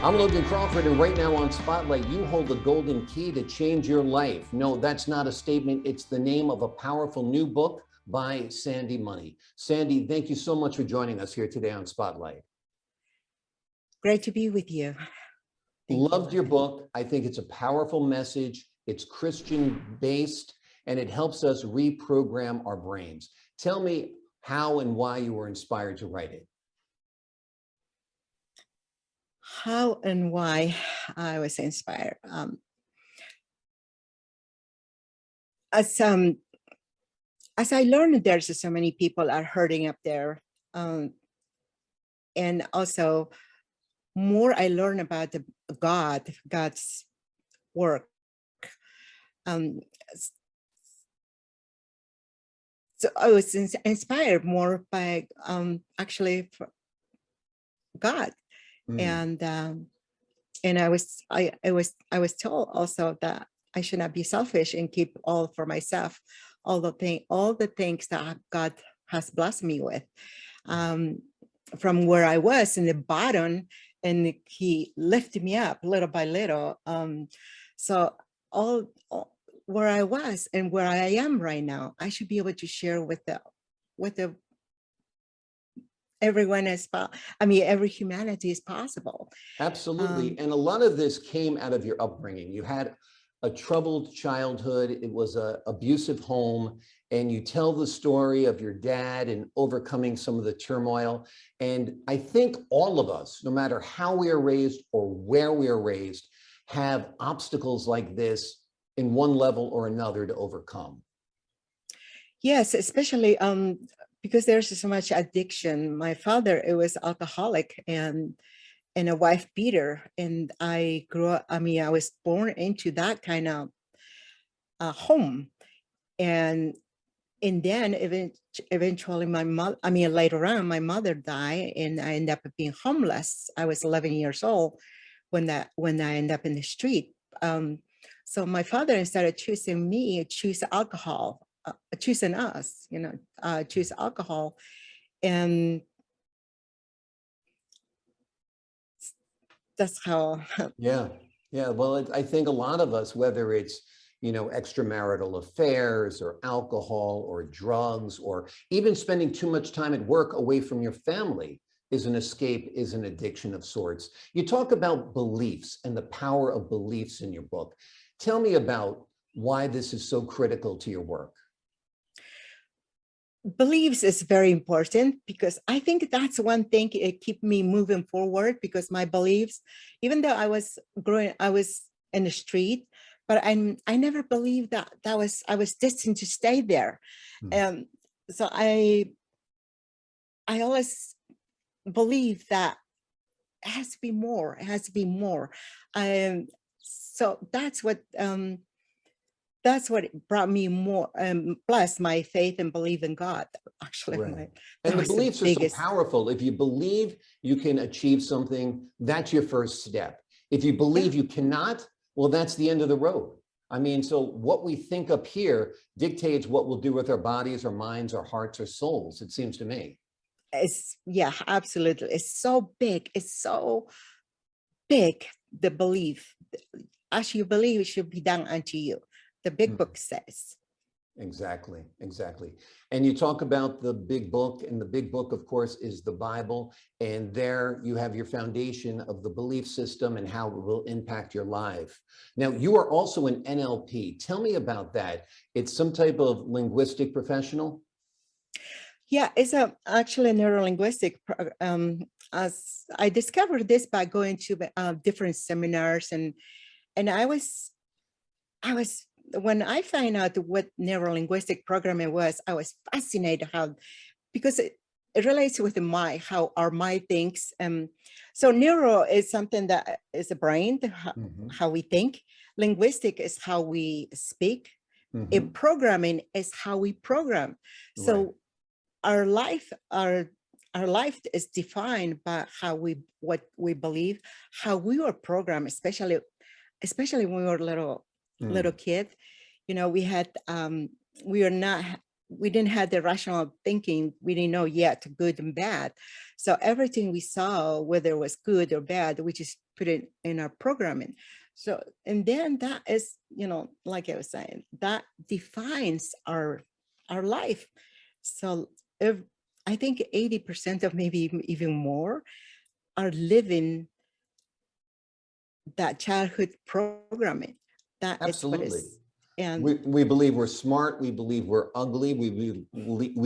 I'm Logan Crawford, and right now on Spotlight, you hold the golden key to change your life. No, that's not a statement. It's the name of a powerful new book by Sandy Money. Sandy, thank you so much for joining us here today on Spotlight. Great to be with you. Loved your book. I think it's a powerful message. It's Christian-based, and it helps us reprogram our brains. Tell me how and why you were inspired to write it. How and why I was inspired. As I learned, there's so many people are hurting up there, and also more I learn about God's work. So I was inspired more by actually God. And I was told also that I should not be selfish and keep all for myself, all the things that God has blessed me with, from where I was in the bottom, and He lifted me up little by little. So all where I was and where I am right now, I should be able to share with everyone every humanity is possible. Absolutely. And a lot of this came out of your upbringing. You had a troubled childhood. It was an abusive home. And you tell the story of your dad and overcoming some of the turmoil. And I think all of us, no matter how we are raised or where we are raised, have obstacles like this in one level or another to overcome. Yes, especially because there's so much addiction. My father, it was alcoholic and a wife beater, and I grew up. I was born into that kind of home, and then eventually my mother. Later on, my mother died, and I ended up being homeless. I was 11 years old when I ended up in the street. So my father, instead of choosing me, choose alcohol. Choosing us, choose alcohol. And that's how. Yeah. Well, I think a lot of us, whether it's, extramarital affairs or alcohol or drugs, or even spending too much time at work away from your family, is an escape, is an addiction of sorts. You talk about beliefs and the power of beliefs in your book. Tell me about why this is so critical to your work. Beliefs is very important, because I think that's one thing it keep me moving forward, because my beliefs, even though I was in the street, but I never believed that I was destined to stay there. So I always believe that it has to be more. It has to be more. So that's what brought me more, plus my faith and belief in God, actually. Right. And the beliefs are so powerful. If you believe you can achieve something, that's your first step. If you believe you cannot, well, that's the end of the road. So what we think up here dictates what we'll do with our bodies, our minds, our hearts, our souls, it seems to me. Yeah, absolutely. It's so big. It's so big, the belief. As you believe, it should be done unto you. The big book says. Exactly. And you talk about the big book, and the big book, of course, is the Bible. And there you have your foundation of the belief system and how it will impact your life. Now, you are also an NLP. Tell me about that. It's some type of linguistic professional? Yeah, it's actually a neurolinguistic. As I discovered this by going to different seminars, and I was when I find out what neurolinguistic programming was, I was fascinated because it relates with the mind, how our mind thinks. So neuro is something that is the brain, how we think. Linguistic is how we speak. And programming is how we program. So our life is defined by what we believe, how we were programmed, especially when we were little kid. We didn't have the rational thinking. We didn't know yet good and bad. So everything we saw, whether it was good or bad, we just put it in our programming. So, and then that is, like I was saying, that defines our life. So if I think 80% of maybe even more are living that childhood programming. That is what Absolutely. is, and We believe we're smart. We believe we're ugly. We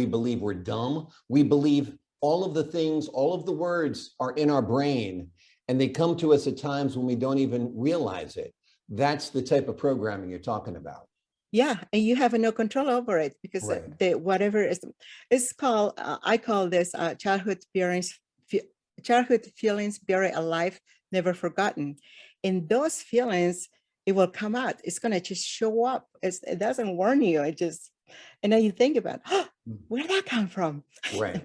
believe we're dumb. We believe all of the things, all of the words are in our brain, and they come to us at times when we don't even realize it. That's the type of programming you're talking about. yeah, and you have no control over it because Right. the whatever is, it's called, I call this childhood feelings buried alive, never forgotten. And those feelings, it will come out. It's gonna just show up. It doesn't warn you. It just, and then you think about, oh, where did that come from? Right.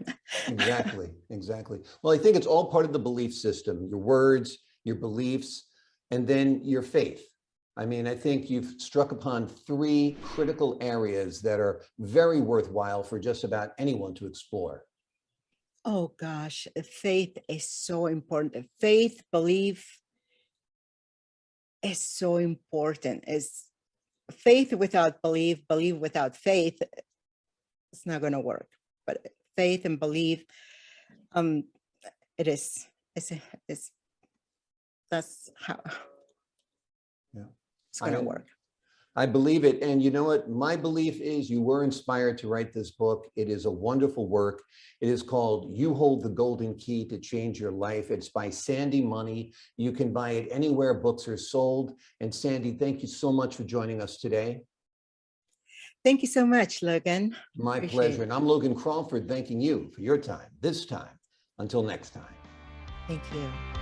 Exactly. Exactly. Well, I think it's all part of the belief system, your words, your beliefs, and then your faith. I mean, I think you've struck upon three critical areas that are very worthwhile for just about anyone to explore. Oh gosh, faith is so important. Faith, belief is so important. It's faith without belief, belief without faith, it's not going to work. But faith and belief, um, it is. It's that's how Yeah. it's going to work. I believe it. And you know what? My belief is you were inspired to write this book. It is a wonderful work. It is called You Hold the Golden Key to Change Your Life. It's by Sandy Money. You can buy it anywhere books are sold. And Sandy, thank you so much for joining us today. Thank you so much, Logan. My Appreciate pleasure. it. And I'm Logan Crawford, thanking you for your time this time. Until next time. Thank you.